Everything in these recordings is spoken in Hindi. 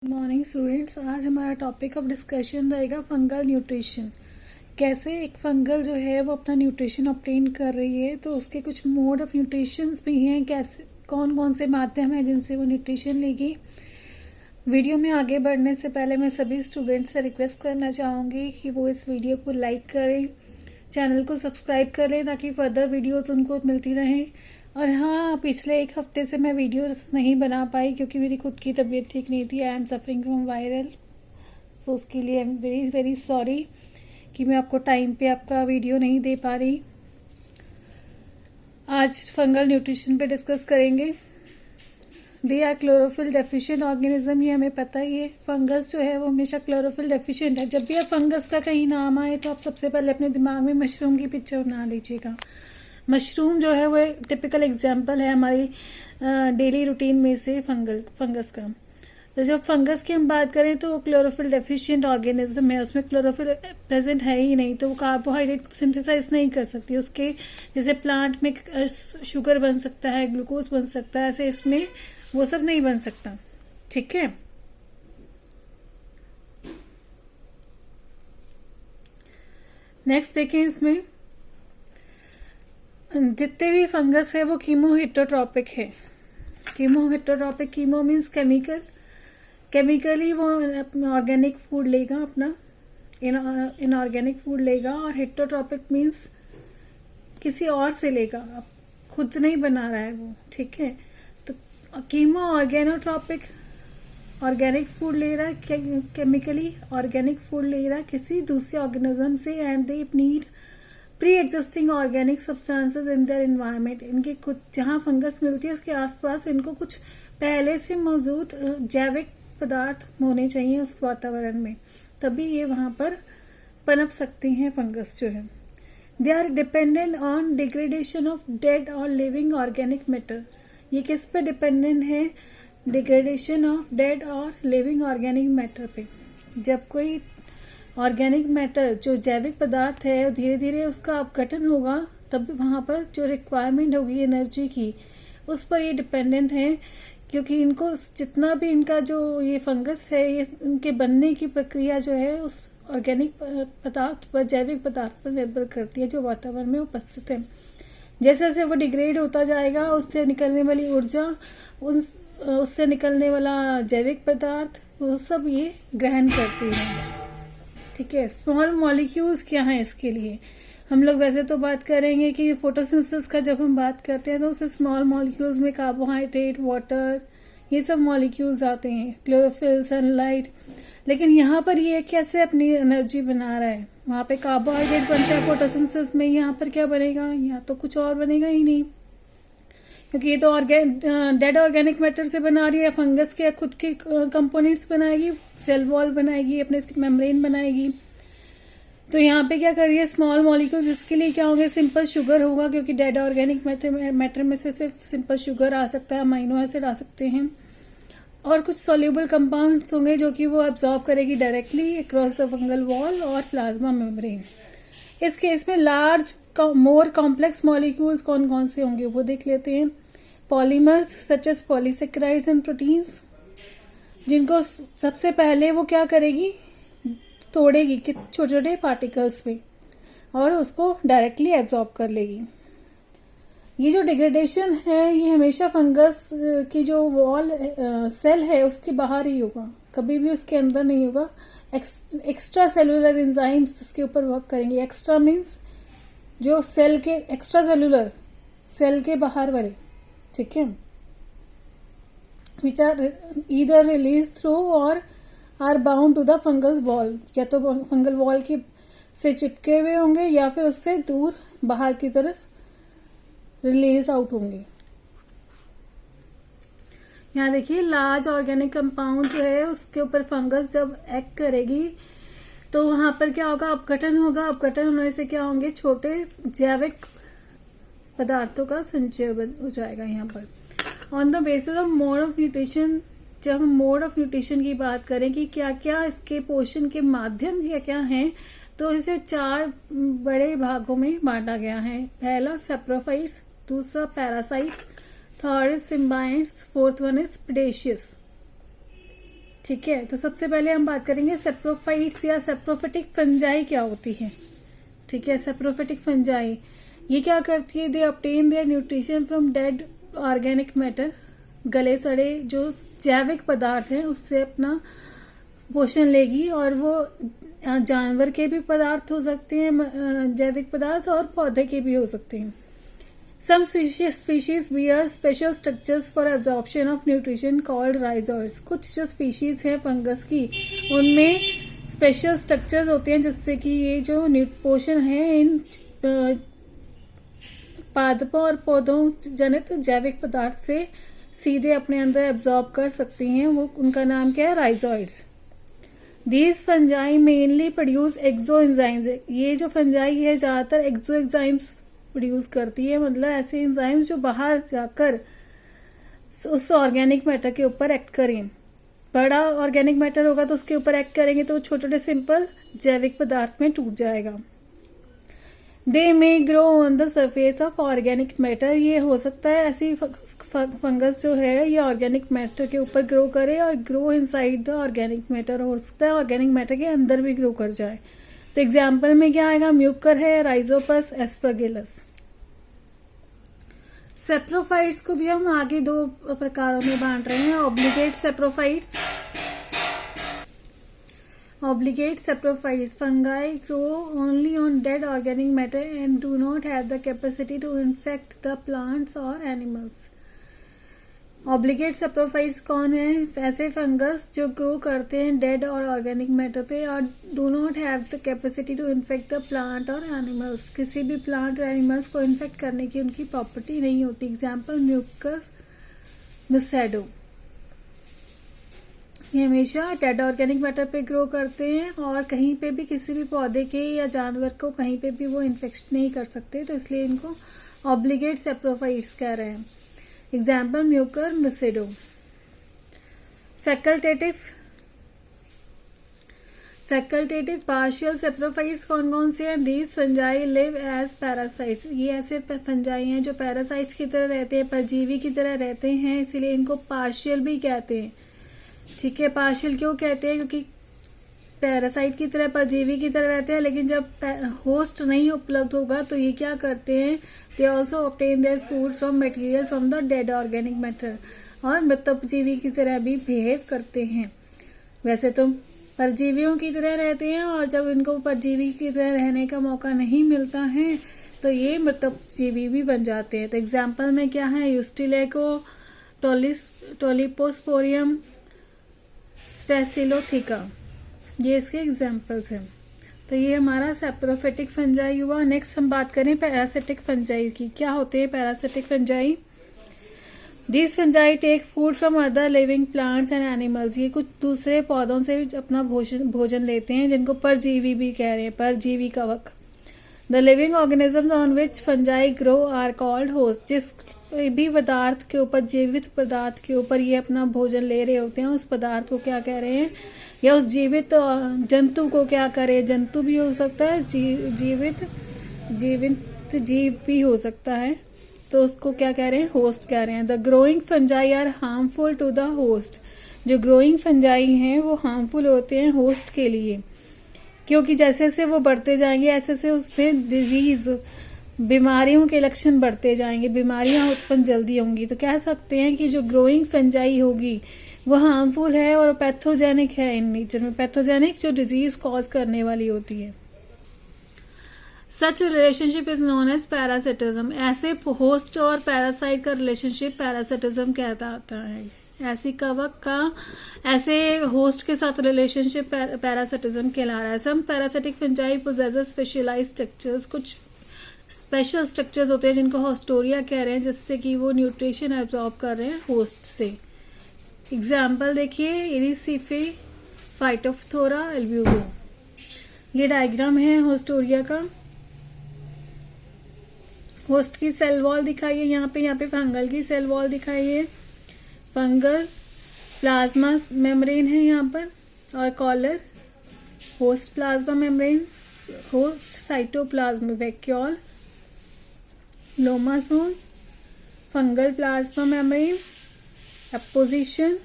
मॉर्निंग स्टूडेंट्स, आज हमारा टॉपिक ऑफ डिस्कशन रहेगा फंगल न्यूट्रिशन। कैसे एक फंगल जो है वो अपना न्यूट्रिशन ऑब्टेन कर रही है, तो उसके कुछ मोड ऑफ न्यूट्रिशंस भी हैं, कैसे कौन कौन से माध्यम हैं जिनसे वो न्यूट्रिशन लेगी। वीडियो में आगे बढ़ने से पहले मैं सभी स्टूडेंट्स से रिक्वेस्ट करना चाहूँगी कि वो इस वीडियो को लाइक करें, चैनल को सब्सक्राइब कर लें ताकि फर्दर वीडियोज़ उनको मिलती रहें। और हाँ, पिछले एक हफ्ते से मैं वीडियो नहीं बना पाई क्योंकि मेरी खुद की तबीयत ठीक नहीं थी। I am suffering from viral, so उसके लिए I am very very sorry कि मैं आपको टाइम पे आपका वीडियो नहीं दे पा रही। आज फंगल न्यूट्रिशन पे डिस्कस करेंगे। They are chlorophyll deficient organism, ये हमें पता ही है। फंगस जो है वो हमेशा क्लोरोफिल डेफिशिएंट है। जब भी आप फंगस का कहीं नाम आए तो आप सबसे पहले अपने दिमाग में मशरूम की पिक्चर बना लीजिएगा। मशरूम जो है वो एक टिपिकल एग्जाम्पल है हमारी डेली रूटीन में से फंगस का। तो जब फंगस की हम बात करें तो वो क्लोरोफिल डेफिशिएंट ऑर्गेनिज्म है, उसमें क्लोरोफिल प्रेजेंट है ही नहीं, तो वो कार्बोहाइड्रेट सिंथेसाइज नहीं कर सकती। उसके जैसे प्लांट में शुगर बन सकता है, ग्लूकोज बन सकता है, ऐसे इसमें वो सब नहीं बन सकता। ठीक है, नेक्स्ट देखें। इसमें जितने भी फंगस है वो कीमो हेटरोट्रॉपिक है। Chemo heterotrophic, chemo means chemically वो ऑर्गेनिक फूड लेगा, अपना इनऑर्गेनिक फूड लेगा। और हेटरोट्रॉपिक मीन्स किसी और से लेगा, अब खुद नहीं बना रहा है वो। ठीक है, तो कीमो ऑर्गेनोट्रॉपिक ऑर्गेनिक फूड ले रहा है, केमिकली ऑर्गेनिक फूड ले रहा है किसी दूसरे ऑर्गेनिज्म से, and they need pre existing organic substances in their environment. इनके कुछ जहां फंगस मिलती है उसके आसपास इनको कुछ पहले से मौजूद जैविक पदार्थ होने चाहिए उस वातावरण में, तभी ये वहां पर पनप सकती हैं फंगस जो है। They are dependent on degradation of dead और लिविंग ऑर्गेनिक मैटर। ये किस पे डिपेंडेंट है? डिग्रेडेशन ऑफ डेड और लिविंग ऑर्गेनिक मैटर पे। जब कोई ऑर्गेनिक मैटर जो जैविक पदार्थ है धीरे धीरे उसका अपघटन होगा, तब वहां पर जो रिक्वायरमेंट होगी एनर्जी की, उस पर ये डिपेंडेंट है। क्योंकि इनको जितना भी इनका जो ये फंगस है, ये इनके बनने की प्रक्रिया जो है उस ऑर्गेनिक पदार्थ पर, जैविक पदार्थ पर निर्भर करती है जो वातावरण में उपस्थित है। जैसे जैसे वो डिग्रेड होता जाएगा, उससे निकलने वाली ऊर्जा, उससे निकलने वाला जैविक पदार्थ, वो सब ये ग्रहण करती है। ठीक है, स्मॉल मॉलिक्यूल्स क्या हैं इसके लिए? हम लोग वैसे तो बात करेंगे कि फोटोसिंथेसिस का जब हम बात करते हैं तो उससे स्मॉल मॉलिक्यूल्स में कार्बोहाइड्रेट, वाटर, ये सब मॉलिक्यूल्स आते हैं, क्लोरोफिल, सनलाइट। लेकिन यहाँ पर ये कैसे अपनी एनर्जी बना रहा है? वहां पे कार्बोहाइड्रेट बनता है फोटोसिंथेसिस में, यहाँ पर क्या बनेगा? यहाँ तो कुछ और बनेगा ही नहीं, क्योंकि ये तो डेड ऑर्गेनिक मैटर से बना रही है। फंगस के खुद के कंपोनेंट्स बनाएगी, सेल वॉल बनाएगी, अपने मेम्ब्रेन बनाएगी। तो यहाँ पे क्या कर रही है? Small molecules. इसके लिए क्या होंगे? सिंपल शुगर होगा, क्योंकि डेड ऑर्गेनिक मैटर में से सिर्फ सिंपल शुगर आ सकता है, अमाइनो एसिड आ सकते हैं, और कुछ सॉल्यूबल कंपाउंड्स होंगे जो कि वो एब्जॉर्ब करेगी directly across the fungal wall और प्लाज्मा मेम्ब्रेन। इस केस में लार्ज मोर कॉम्प्लेक्स मॉलिक्यूल्स कौन कौन से होंगे वो देख लेते हैं। Polymers such as polysaccharides and proteins, जिनको सबसे पहले वो क्या करेगी? तोड़ेगी कि छोटे छोटे पार्टिकल्स में, और उसको डायरेक्टली एब्जॉर्ब कर लेगी। ये जो डिग्रेडेशन है ये हमेशा फंगस की जो वॉल सेल है उसके बाहर ही होगा, कभी भी उसके अंदर नहीं होगा। एक्स्ट्रा सेलुलर एंजाइम्स इसके ऊपर वर्क करेंगे। एक्स्ट्रा मीन्स जो सेल के एक्स्ट्रा सेलुलर, सेल के बाहर वाले। ठीक है, which are either release through और are bound to the fungal wall, या तो फंगल वॉल के से चिपके हुए होंगे या फिर उससे दूर बाहर की तरफ रिलीज आउट होंगे। यहाँ देखिए, लार्ज ऑर्गेनिक कंपाउंड जो है उसके ऊपर फंगस जब एक्ट करेगी तो वहां पर क्या होगा? अपघटन होगा। अपघटन होने से क्या होंगे? छोटे जैविक पदार्थों का संचय हो जाएगा। यहाँ पर on the basis of mode of nutrition, जब हम मोड ऑफ न्यूट्रिशन की बात करें कि क्या क्या इसके पोषण के माध्यम क्या क्या हैं, तो इसे 4 बड़े भागों में बांटा गया है। पहला सेप्रोफाइट्स, दूसरा parasites, third is symbiotes, fourth one is predacious. ठीक है, तो सबसे पहले हम बात करेंगे सेप्रोफाइट्स या सेप्रोफिटिक फंजाई क्या होती है। ठीक है, सेप्रोफिटिक फंजाई ये क्या करती है, they obtain their nutrition from dead organic matter, गले सड़े जो जैविक पदार्थ हैं उससे अपना पोषण लेगी, और वो जानवर के भी पदार्थ हो सकते हैं जैविक पदार्थ, और पौधे के भी हो सकते हैं। Some species bear special structures for absorption of nutrition called rhizoids. कुछ जो स्पीशीज हैं फंगस की उनमें स्पेशल स्ट्रक्चर्स होते हैं जिससे कि ये जो पोषण है इन पादपों और पौधों जनित जैविक पदार्थ से सीधे अपने अंदर एब्जॉर्ब कर सकती हैं। वो उनका नाम क्या है, rhizoids. These fungi mainly produce exoenzymes. ये जो फंजाई है ज्यादातर एक्सोएंजाइम्स प्रोड्यूस करती है, मतलब ऐसे एंजाइम्स जो बाहर जाकर उस ऑर्गेनिक मैटर के ऊपर एक्ट करें। बड़ा ऑर्गेनिक मैटर होगा तो उसके ऊपर एक्ट करेंगे तो छोटे छोटे सिंपल जैविक पदार्थ में टूट जाएगा। They may grow on the surface of organic matter, ये हो सकता है ऐसी फंगस जो है ये ऑर्गेनिक मैटर के ऊपर ग्रो करे और grow inside the organic matter, हो सकता है ऑर्गेनिक मैटर के अंदर भी ग्रो कर जाए। तो एग्जाम्पल में क्या आएगा, म्यूकर है, राइजोपस, एस्परगिलस। सेप्रोफाइट्स को भी हम आगे दो प्रकारों में बांट रहे हैं, obligate saprophytes. Obligate saprophytes fungi grow only on dead organic matter and do not have the capacity to infect the plants और एनिमल्स। ऑब्लिगेट सेप्रोफाइट्स कौन है, ऐसे फंगस जो ग्रो करते हैं डेड और ऑर्गेनिक मैटर पे और do not have the capacity to infect the plant और एनिमल्स, किसी भी प्लांट और एनिमल्स को इन्फेक्ट करने की उनकी प्रॉपर्टी नहीं होती। एग्जाम्पल म्यूकस मिसेडो, ये हमेशा डेड ऑर्गेनिक मैटर पे ग्रो करते हैं और कहीं पे भी किसी भी पौधे के या जानवर को कहीं पे भी वो इन्फेक्ट नहीं कर सकते, तो इसलिए इनको ऑब्लिगेट सेप्रोफाइट्स कह रहे हैं। Example Mucor mucedo. Facultative partial saprophytes कौन कौन से हैं, these fungi live as parasites, ये ऐसे फंजाई हैं जो पैरासाइट्स की तरह रहते हैं, परजीवी की तरह रहते हैं, इसीलिए इनको पार्शियल भी कहते हैं। ठीक है, पार्शियल क्यों कहते हैं, क्योंकि पैरासाइट की तरह परजीवी की तरह रहते हैं, लेकिन जब होस्ट नहीं उपलब्ध होगा तो ये क्या करते हैं, they also obtain their food from material from the dead organic matter, और मृतजीवी की तरह भी बिहेव करते हैं। वैसे तो परजीवियों की तरह रहते हैं और जब इनको परजीवी की तरह रहने का मौका नहीं मिलता है तो ये मृतजीवी भी बन जाते हैं। तो एग्जाम्पल में क्या है, यूस्टिलेको, टोलिपोस्पोरियम, स्पेसिलोथिका, ये इसके एग्जाम्पल्स हैं। तो ये हमारा सेप्रोफिटिक फंजाई हुआ। नेक्स्ट हम बात करें पैरासिटिक फंजाई की। क्या होते हैं parasitic fungi, this fungi take food from other living plants and animals, ये कुछ दूसरे पौधों से अपना भोजन लेते हैं जिनको परजीवी भी कह रहे हैं, परजीवी कवक। The living organisms on which fungi grow are called host, जिस भी पदार्थ के ऊपर, जीवित पदार्थ के ऊपर ये अपना भोजन ले रहे होते हैं उस पदार्थ को क्या कह रहे हैं, या उस जीवित जंतु को क्या करे, जंतु भी हो सकता है, जीवित जीव भी हो सकता है, तो उसको क्या कह रहे हैं, होस्ट कह रहे हैं। The growing fungi are harmful to the host, जो ग्रोइंग फंजाई हैं वो हार्मफुल होते हैं होस्ट के लिए, क्योंकि जैसे जैसे वो बढ़ते जाएंगे ऐसे ऐसे उसमें डिजीज, बीमारियों के लक्षण बढ़ते जाएंगे, बीमारियां उत्पन्न जल्दी होंगी। तो कह सकते हैं कि जो ग्रोइंग फंजाई होगी वो हार्मफुल है और पैथोजेनिक है इन नेचर में, पैथोजेनिक जो डिजीज कॉज करने वाली होती है। Such relationship is known as parasitism, ऐसे होस्ट और पैरासाइट का रिलेशनशिप पैरासिटिज्म कहता है। ऐसी कवक का ऐसे होस्ट के साथ रिलेशनशिप पैरासिटिज्म कहला रहा है। Some parasitic fungi possesses specialized structures, कुछ स्पेशल स्ट्रक्चर्स होते हैं जिनको होस्टोरिया कह रहे हैं, जिससे कि वो न्यूट्रिशन एब्जॉर्ब कर रहे हैं होस्ट से। एग्जाम्पल देखिए, इरिसिफे, फाइटोफथोरा, एल्ब्यूगो। ये डायग्राम है होस्टोरिया का। होस्ट की सेल वॉल दिखाई है यहाँ पे फंगल की सेल वॉल दिखाई है। फंगल प्लाज्मा मेम्ब्रेन है यहाँ पर, और collar host plasma membrane, host cytoplasm vacuole, lomasome, fungal plasma membrane, apposition,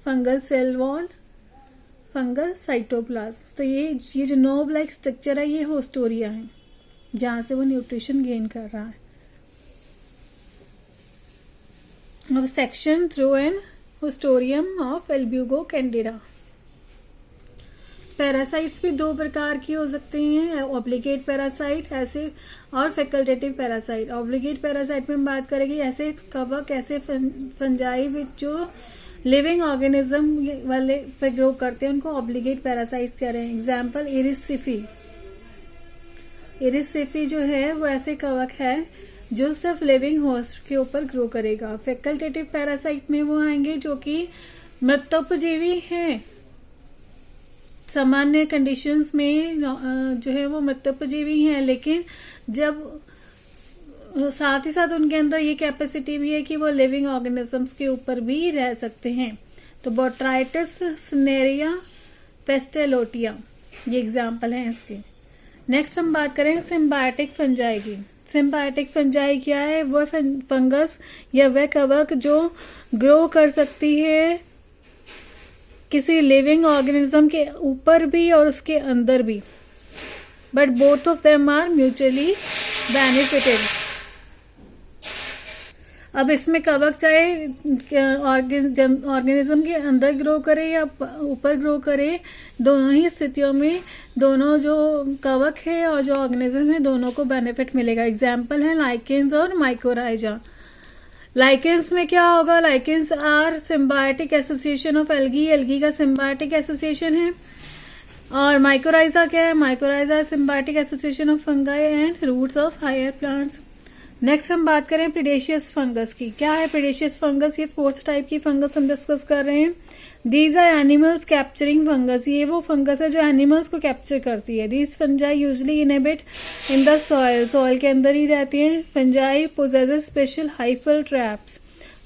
fungal cell wall, fungal cytoplasm. तो ये जो नोब लाइक स्ट्रक्चर है ये होस्टोरिया है, जहां से वो न्यूट्रिशन गेन कर रहा है। अब section through an haustorium of Albugo Candida. Parasites भी दो प्रकार की हो सकती हैं, ऑब्लिगेट पैरासाइट ऐसे और फैकल्टेटिव पैरासाइट। ऑब्लिगेट पैरासाइट में हम बात करेंगे ऐसे कवक, ऐसे फंजाई जो लिविंग ऑर्गेनिज्म वाले पे ग्रो करते हैं, उनको ऑब्लिगेट पैरासाइट्स कह रहे हैं। एग्जाम्पल इरिसिफी। इरिसिफी जो है वो ऐसे कवक है जो सिर्फ लिविंग होस्ट के ऊपर ग्रो करेगा। फैकल्टेटिव पैरासाइट में वो आएंगे जो कि मृतोपजीवी हैं, सामान्य कंडीशंस में जो है वो मृतोपजीवी हैं, लेकिन जब साथ ही साथ उनके अंदर ये कैपेसिटी भी है कि वो लिविंग ऑर्गेनिजम्स के ऊपर भी रह सकते हैं। तो बोट्राइटिस सिनेरिया पेस्टेलोटिया ये एग्जाम्पल हैं इसके। नेक्स्ट हम बात करें सिम्बायोटिक फंजाई की। सिम्बायोटिक फंजाई क्या है? वह फंगस या वह कवक जो ग्रो कर सकती है किसी लिविंग ऑर्गेनिज्म के ऊपर भी और उसके अंदर भी, but both of them are mutually benefited. अब इसमें कवक चाहे ऑर्गेनिज्म के अंदर ग्रो करे या ऊपर ग्रो करे, दोनों ही स्थितियों में दोनों जो कवक है और जो ऑर्गेनिज्म है दोनों को बेनिफिट मिलेगा। एग्जाम्पल है लाइकेंस और माइकोराइजा। लाइकेंस में क्या होगा? Lichens are symbiotic association of algae, algae का सिम्बायोटिक एसोसिएशन है। और माइकोराइजा क्या है? Mycorrhiza symbiotic association of fungi and roots of higher plants. Next हम बात करें प्रीडेशियस फंगस की। क्या है प्रीडेशियस फंगस? ये फोर्थ टाइप की फंगस हम डिस्कस कर रहे हैं। These are animals capturing fungus. ये वो फंगस है जो एनिमल्स को कैप्चर करती है। These fungi usually inhabit in the soil, soil के अंदर ही रहती हैं। Fungi possesses special hyphal traps,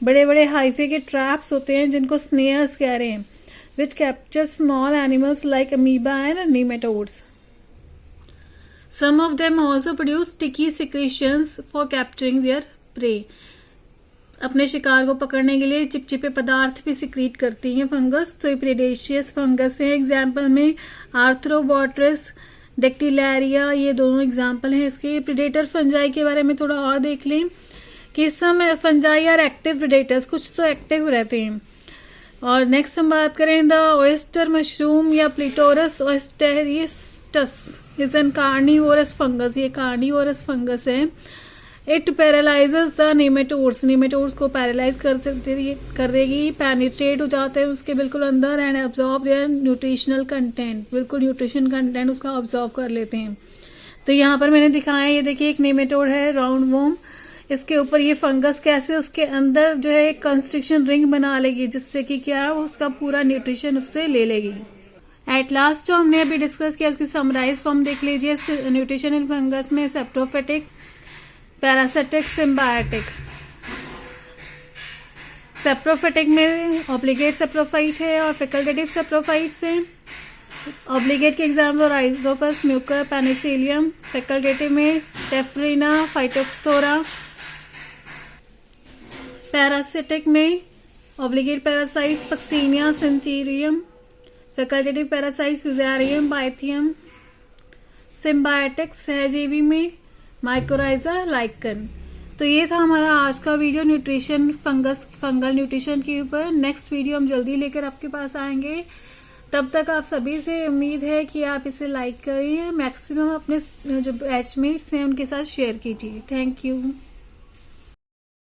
बड़े बड़े हाइफे के ट्रैप्स होते हैं जिनको स्नेयर्स कह रहे हैं, which capture small animals like amoeba and nematodes. Some of them also produce sticky secretions for capturing their prey. अपने शिकार को पकड़ने के लिए चिपचिपे पदार्थ भी सिक्रीट करती हैं फंगस। तो ये प्रेडेशियस फंगस है। एग्जाम्पल में आर्थ्रोबोट्रिस, डेक्टिलैरिया, ये दोनों एग्जाम्पल हैं इसके। प्रेडेटर फंजाई के बारे में थोड़ा और देख लें कि सम फंजाई आर एक्टिव प्रेडेटर्स, कुछ तो एक्टिव रहते हैं। और नेक्स्ट हम बात करें द ऑयस्टर मशरूम या Pleurotus ostreatus is an carnivorous fungus. ये कार्निवोरस फंगस है। It paralyses the nematodes, nematodes को पैरालाइज कर देगी, पेनिट्रेट हो जाते हैं उसके बिल्कुल अंदर and absorb their nutritional content, बिल्कुल न्यूट्रिशन कंटेंट उसका अब्जॉर्ब कर लेते हैं। तो यहाँ पर मैंने दिखाया, ये देखिए एक नेमेटोड है राउंड वॉर्म, इसके ऊपर ये फंगस कैसे उसके अंदर जो है एक कंस्ट्रिक्शन रिंग बना लेगी, जिससे कि क्या है उसका पूरा न्यूट्रिशन उससे ले लेगी। एट लास्ट जो हमने अभी डिस्कस किया उसकी समराइज फॉर्म देख लीजिए। न्यूट्रिशन इन फंगस में सेप्रोफिटिक, पैरासिटिक, सिम्बायोटिक। सेप्रोफिटिक में ऑब्लिगेट सेप्रोफाइट है और फैकल्टेटिव सेप्रोफाइट्स हैं। ऑब्लिगेट के example Rhizopus, Mucor, Penicillium. Facultative में टेफ्रिना, फाइटोप्थोरा। पैरासिटिक में obligate parasites, Puccinia, centirium. Facultative parasites, Fusarium, Pythium. Symbiotic सहजीवी में माइकोराइजा, लाइकन। तो ये था हमारा आज का वीडियो न्यूट्रिशन फंगल न्यूट्रिशन के ऊपर। नेक्स्ट वीडियो हम जल्दी लेकर आपके पास आएंगे। तब तक आप सभी से उम्मीद है कि आप इसे लाइक करें, मैक्सिमम अपने जो बैचमेट्स हैं उनके साथ शेयर कीजिए। Thank you.